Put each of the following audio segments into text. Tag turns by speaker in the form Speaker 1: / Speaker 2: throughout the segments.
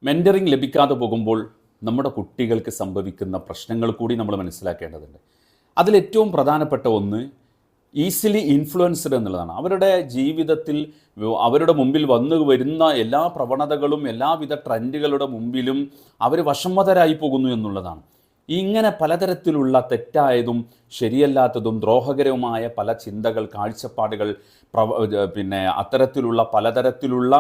Speaker 1: Mentoring ലഭിക്കാതെ പോകുമ്പോൾ നമ്മുടെ കുട്ടികൾക്ക് സംഭവിക്കുന്ന പ്രശ്നങ്ങൾ കൂടി നമ്മൾ മനസ്സിലാക്കേണ്ടതുണ്ട്. അതിലേറ്റവും പ്രധാനപ്പെട്ട ഒന്ന് ഈസിലി ഇൻഫ്ലുവൻസ്ഡ് എന്നുള്ളതാണ്. അവരുടെ ജീവിതത്തിൽ അവരുടെ മുമ്പിൽ വന്നു വരുന്ന എല്ലാ പ്രവണതകളും എല്ലാവിധ ട്രെൻഡുകളുടെ മുമ്പിലും അവർ വശംവദരായി പോകുന്നു എന്നുള്ളതാണ്. ഇങ്ങനെ പലതരത്തിലുള്ള തെറ്റായതും ശരിയല്ലാത്തതും ദ്രോഹകരവുമായ പല ചിന്തകൾ, കാഴ്ചപ്പാടുകൾ, അത്തരത്തിലുള്ള പലതരത്തിലുള്ള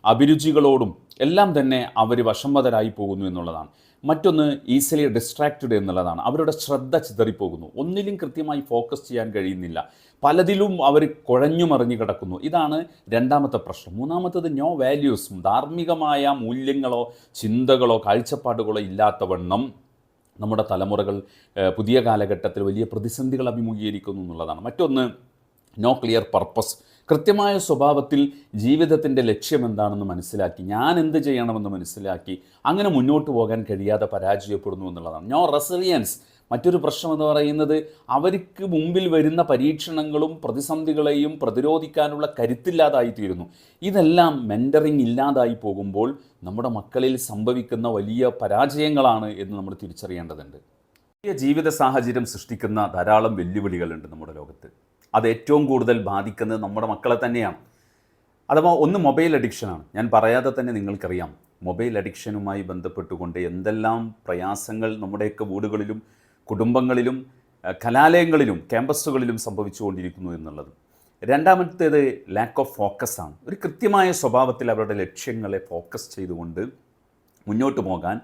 Speaker 1: അഭിരുചികളോടും എല്ലാം തന്നെ അവർ വശംവദരായി പോകുന്നു എന്നുള്ളതാണ്. മറ്റൊന്ന് ഈസിലി ഡിസ്ട്രാക്റ്റഡ് എന്നുള്ളതാണ്. അവരുടെ ശ്രദ്ധ ചിതറിപ്പോകുന്നു, ഒന്നിലും കൃത്യമായി ഫോക്കസ് ചെയ്യാൻ കഴിയുന്നില്ല, പലതിലും അവർ കുഴഞ്ഞു മറിഞ്ഞു കിടക്കുന്നു. ഇതാണ് രണ്ടാമത്തെ പ്രശ്നം. മൂന്നാമത്തത് നോ വാല്യൂസും, ധാർമ്മികമായ മൂല്യങ്ങളോ ചിന്തകളോ കാഴ്ചപ്പാടുകളോ ഇല്ലാത്തവണ്ണം നമ്മുടെ തലമുറകൾ പുതിയ കാലഘട്ടത്തിൽ വലിയ പ്രതിസന്ധികൾ അഭിമുഖീകരിക്കുന്നു എന്നുള്ളതാണ്. മറ്റൊന്ന് നോ ക്ലിയർ പർപ്പസ്, കൃത്യമായ സ്വഭാവത്തിൽ ജീവിതത്തിൻ്റെ ലക്ഷ്യം എന്താണെന്ന് മനസ്സിലാക്കി, ഞാൻ എന്ത് ചെയ്യണമെന്ന് മനസ്സിലാക്കി അങ്ങനെ മുന്നോട്ട് പോകാൻ കഴിയാതെ പരാജയപ്പെടുന്നു എന്നുള്ളതാണ്. നോ റെസിലിയൻസ്, മറ്റൊരു പ്രശ്നം എന്ന് പറയുന്നത് അവർക്ക് മുമ്പിൽ വരുന്ന പരീക്ഷണങ്ങളും പ്രതിസന്ധികളെയും പ്രതിരോധിക്കാനുള്ള കരുത്തില്ലാതായിത്തീരുന്നു. ഇതെല്ലാം മെൻറ്ററിങ് ഇല്ലാതായി പോകുമ്പോൾ നമ്മുടെ മക്കളിൽ സംഭവിക്കുന്ന വലിയ പരാജയങ്ങളാണ് എന്ന് നമ്മൾ തിരിച്ചറിയേണ്ടതുണ്ട്. വലിയ ജീവിത സാഹചര്യം സൃഷ്ടിക്കുന്ന ധാരാളം വെല്ലുവിളികളുണ്ട് നമ്മുടെ ലോകത്ത്. അത് ഏറ്റവും കൂടുതൽ ബാധിക്കുന്നത് നമ്മുടെ മക്കളെ തന്നെയാണ്. അഥവാ ഒന്ന് മൊബൈൽ അഡിക്ഷനാണ്. ഞാൻ പറയാതെ തന്നെ നിങ്ങൾക്കറിയാം മൊബൈൽ അഡിക്ഷനുമായി ബന്ധപ്പെട്ടുകൊണ്ട് എന്തെല്ലാം പ്രയാസങ്ങൾ നമ്മുടെയൊക്കെ വീടുകളിലും കുടുംബങ്ങളിലും കലാലയങ്ങളിലും ക്യാമ്പസുകളിലും സംഭവിച്ചുകൊണ്ടിരിക്കുന്നു എന്നുള്ളത്. രണ്ടാമത്തേത് ലാക്ക് ഓഫ് ഫോക്കസാണ്. ഒരു കൃത്യമായ സ്വഭാവത്തിൽ അവരുടെ ലക്ഷ്യങ്ങളെ ഫോക്കസ് ചെയ്തുകൊണ്ട് മുന്നോട്ട് പോകാൻ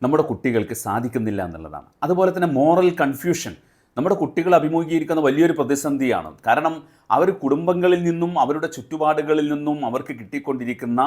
Speaker 1: നമ്മുടെ കുട്ടികൾക്ക് സാധിക്കുന്നില്ല എന്നുള്ളതാണ്. അതുപോലെ തന്നെ മോറൽ കൺഫ്യൂഷൻ നമ്മുടെ കുട്ടികൾ അഭിമുഖീകരിക്കുന്ന വലിയൊരു പ്രതിസന്ധിയാണ്. കാരണം അവർ കുടുംബങ്ങളിൽ നിന്നും അവരുടെ ചുറ്റുപാടുകളിൽ നിന്നും അവർക്ക് കിട്ടിക്കൊണ്ടിരിക്കുന്ന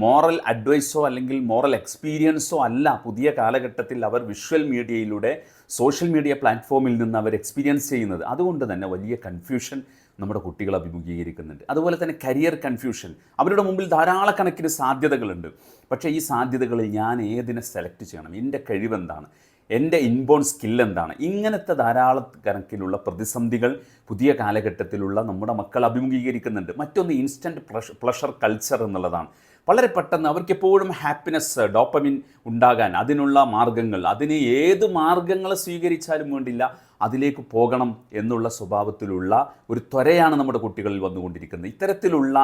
Speaker 1: മോറൽ അഡ്വൈസോ അല്ലെങ്കിൽ മോറൽ എക്സ്പീരിയൻസോ അല്ല പുതിയ കാലഘട്ടത്തിൽ അവർ വിഷ്വൽ മീഡിയയിലൂടെ സോഷ്യൽ മീഡിയ പ്ലാറ്റ്ഫോമിൽ നിന്ന് അവർ എക്സ്പീരിയൻസ് ചെയ്യുന്നത്. അതുകൊണ്ട് തന്നെ വലിയ കൺഫ്യൂഷൻ നമ്മുടെ കുട്ടികൾ അഭിമുഖീകരിക്കുന്നുണ്ട്. അതുപോലെ തന്നെ കരിയർ കൺഫ്യൂഷൻ, അവരുടെ മുമ്പിൽ ധാരാളക്കണക്കിന് സാധ്യതകളുണ്ട്. പക്ഷേ ഈ സാധ്യതകളിൽ ഞാൻ ഏതിനെ സെലക്ട് ചെയ്യണം, എൻ്റെ കഴിവെന്താണ്, എൻ്റെ ഇൻബോൺ സ്കിൽ എന്താണ്, ഇങ്ങനത്തെ ധാരാളക്കണക്കിലുള്ള പ്രതിസന്ധികൾ പുതിയ കാലഘട്ടത്തിലുള്ള നമ്മുടെ മക്കൾ അഭിമുഖീകരിക്കുന്നുണ്ട്. മറ്റൊന്ന് ഇൻസ്റ്റൻറ്റ് പ്ലഷർ കൾച്ചർ എന്നുള്ളതാണ്. വളരെ പെട്ടെന്ന് അവർക്കെപ്പോഴും ഹാപ്പിനെസ്, ഡോപ്പമിൻ ഉണ്ടാകാൻ അതിനുള്ള മാർഗങ്ങൾ, അതിന് ഏത് മാർഗങ്ങൾ സ്വീകരിച്ചാലും വേണ്ടില്ല അതിലേക്ക് പോകണം എന്നുള്ള സ്വഭാവത്തിലുള്ള ഒരു ത്വരയാണ് നമ്മുടെ കുട്ടികളിൽ വന്നുകൊണ്ടിരിക്കുന്നത്. ഇത്തരത്തിലുള്ള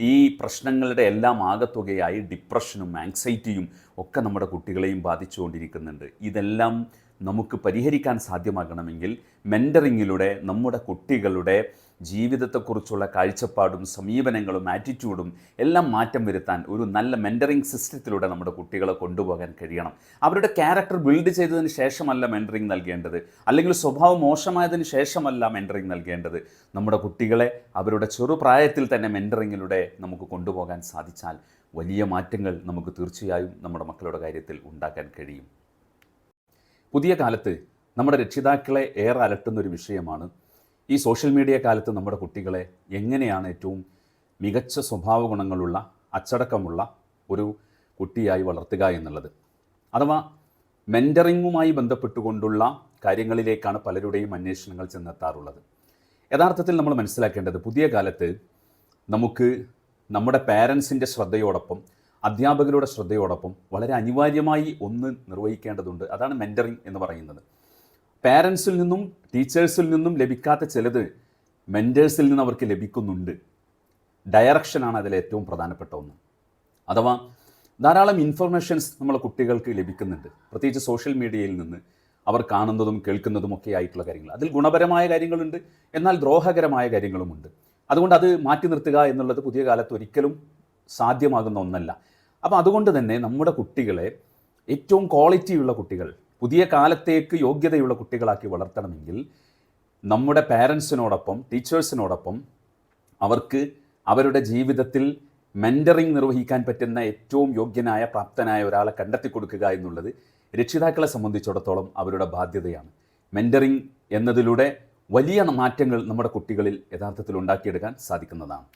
Speaker 1: ഈ പ്രശ്നങ്ങളുടെ എല്ലാം ആകത്തുകയായി ഡിപ്രഷനും ആങ്സൈറ്റിയും ഒക്കെ നമ്മുടെ കുട്ടികളെയും ബാധിച്ചുകൊണ്ടിരിക്കുന്നുണ്ട്. ഇതെല്ലാം നമുക്ക് പരിഹരിക്കാൻ സാധ്യമാകണമെങ്കിൽ മെൻറ്ററിങ്ങിലൂടെ നമ്മുടെ കുട്ടികളുടെ ജീവിതത്തെക്കുറിച്ചുള്ള കാഴ്ചപ്പാടും സമീപനങ്ങളും ആറ്റിറ്റ്യൂഡും എല്ലാം മാറ്റം വരുത്താൻ ഒരു നല്ല മെൻറ്ററിങ് സിസ്റ്റത്തിലൂടെ നമ്മുടെ കുട്ടികളെ കൊണ്ടുപോകാൻ കഴിയണം. അവരുടെ ക്യാരക്ടർ ബിൽഡ് ചെയ്തതിന് ശേഷമല്ല മെൻറ്ററിങ് നൽകേണ്ടത്, അല്ലെങ്കിൽ സ്വഭാവം മോശമായതിന് ശേഷമല്ല മെൻറ്ററിങ് നൽകേണ്ടത്. നമ്മുടെ കുട്ടികളെ അവരുടെ ചെറുപ്രായത്തിൽ തന്നെ മെൻറ്ററിങ്ങിലൂടെ നമുക്ക് കൊണ്ടുപോകാൻ സാധിച്ചാൽ വലിയ മാറ്റങ്ങൾ നമുക്ക് തീർച്ചയായും നമ്മുടെ മക്കളുടെ കാര്യത്തിൽ ഉണ്ടാക്കാൻ കഴിയും. പുതിയ കാലത്ത് നമ്മുടെ രക്ഷിതാക്കളെ ഏറെ അലട്ടുന്നൊരു വിഷയമാണ് ഈ സോഷ്യൽ മീഡിയ കാലത്ത് നമ്മുടെ കുട്ടികളെ എങ്ങനെയാണ് ഏറ്റവും മികച്ച സ്വഭാവ ഗുണങ്ങളുള്ള അച്ചടക്കമുള്ള ഒരു കുട്ടിയായി വളർത്തുക എന്നുള്ളത്. അഥവാ മെൻറ്ററിങ്ങുമായി ബന്ധപ്പെട്ടുകൊണ്ടുള്ള കാര്യങ്ങളിലേക്കാണ് പലരുടെയും അന്വേഷണങ്ങൾ ചെന്നെത്താറുള്ളത്. യഥാർത്ഥത്തിൽ നമ്മൾ മനസ്സിലാക്കേണ്ടത് പുതിയ കാലത്ത് നമുക്ക് നമ്മുടെ പാരൻസിൻ്റെ ശ്രദ്ധയോടൊപ്പം അധ്യാപകരുടെ ശ്രദ്ധയോടൊപ്പം വളരെ അനിവാര്യമായി ഒന്ന് നിർവഹിക്കേണ്ടതുണ്ട്. അതാണ് മെൻറ്ററിങ് എന്ന് പറയുന്നത്. പാരൻസിൽ നിന്നും ടീച്ചേഴ്സിൽ നിന്നും ലഭിക്കാത്ത ചിലത് മെൻറ്റേഴ്സിൽ നിന്ന് അവർക്ക് ലഭിക്കുന്നുണ്ട്. ഡയറക്ഷനാണ് അതിൽ ഏറ്റവും പ്രധാനപ്പെട്ട ഒന്ന്. അഥവാ ധാരാളം ഇൻഫർമേഷൻസ് നമ്മളെ കുട്ടികൾക്ക് ലഭിക്കുന്നുണ്ട്, പ്രത്യേകിച്ച് സോഷ്യൽ മീഡിയയിൽ നിന്ന് അവർ കാണുന്നതും കേൾക്കുന്നതും ഒക്കെ ആയിട്ടുള്ള കാര്യങ്ങൾ. അതിൽ ഗുണപരമായ കാര്യങ്ങളുണ്ട്, എന്നാൽ ദ്രോഹകരമായ കാര്യങ്ങളുമുണ്ട്. അതുകൊണ്ട് അത് മാറ്റി നിർത്തുക എന്നുള്ളത് പുതിയ കാലത്ത് ഒരിക്കലും സാധ്യമാകുന്ന ഒന്നല്ല. അപ്പോൾ അതുകൊണ്ട് തന്നെ നമ്മുടെ കുട്ടികളെ ഏറ്റവും ക്വാളിറ്റിയുള്ള കുട്ടികൾ, പുതിയ കാലത്തേക്ക് യോഗ്യതയുള്ള കുട്ടികളാക്കി വളർത്തണമെങ്കിൽ നമ്മുടെ പാരൻസിനോടൊപ്പം ടീച്ചേഴ്സിനോടൊപ്പം അവർക്ക് അവരുടെ ജീവിതത്തിൽ മെൻറ്ററിങ് നിർവഹിക്കാൻ പറ്റുന്ന ഏറ്റവും യോഗ്യനായ പ്രാപ്തനായ ഒരാളെ കണ്ടെത്തി കൊടുക്കുക എന്നുള്ളത് രക്ഷിതാക്കളെ സംബന്ധിച്ചിടത്തോളം അവരുടെ ബാധ്യതയാണ്. മെൻറ്ററിങ് എന്നതിലൂടെ വലിയ മാറ്റങ്ങൾ നമ്മുടെ കുട്ടികളിൽ യഥാർത്ഥത്തിൽ ഉണ്ടാക്കിയെടുക്കാൻ സാധിക്കുന്നതാണ്.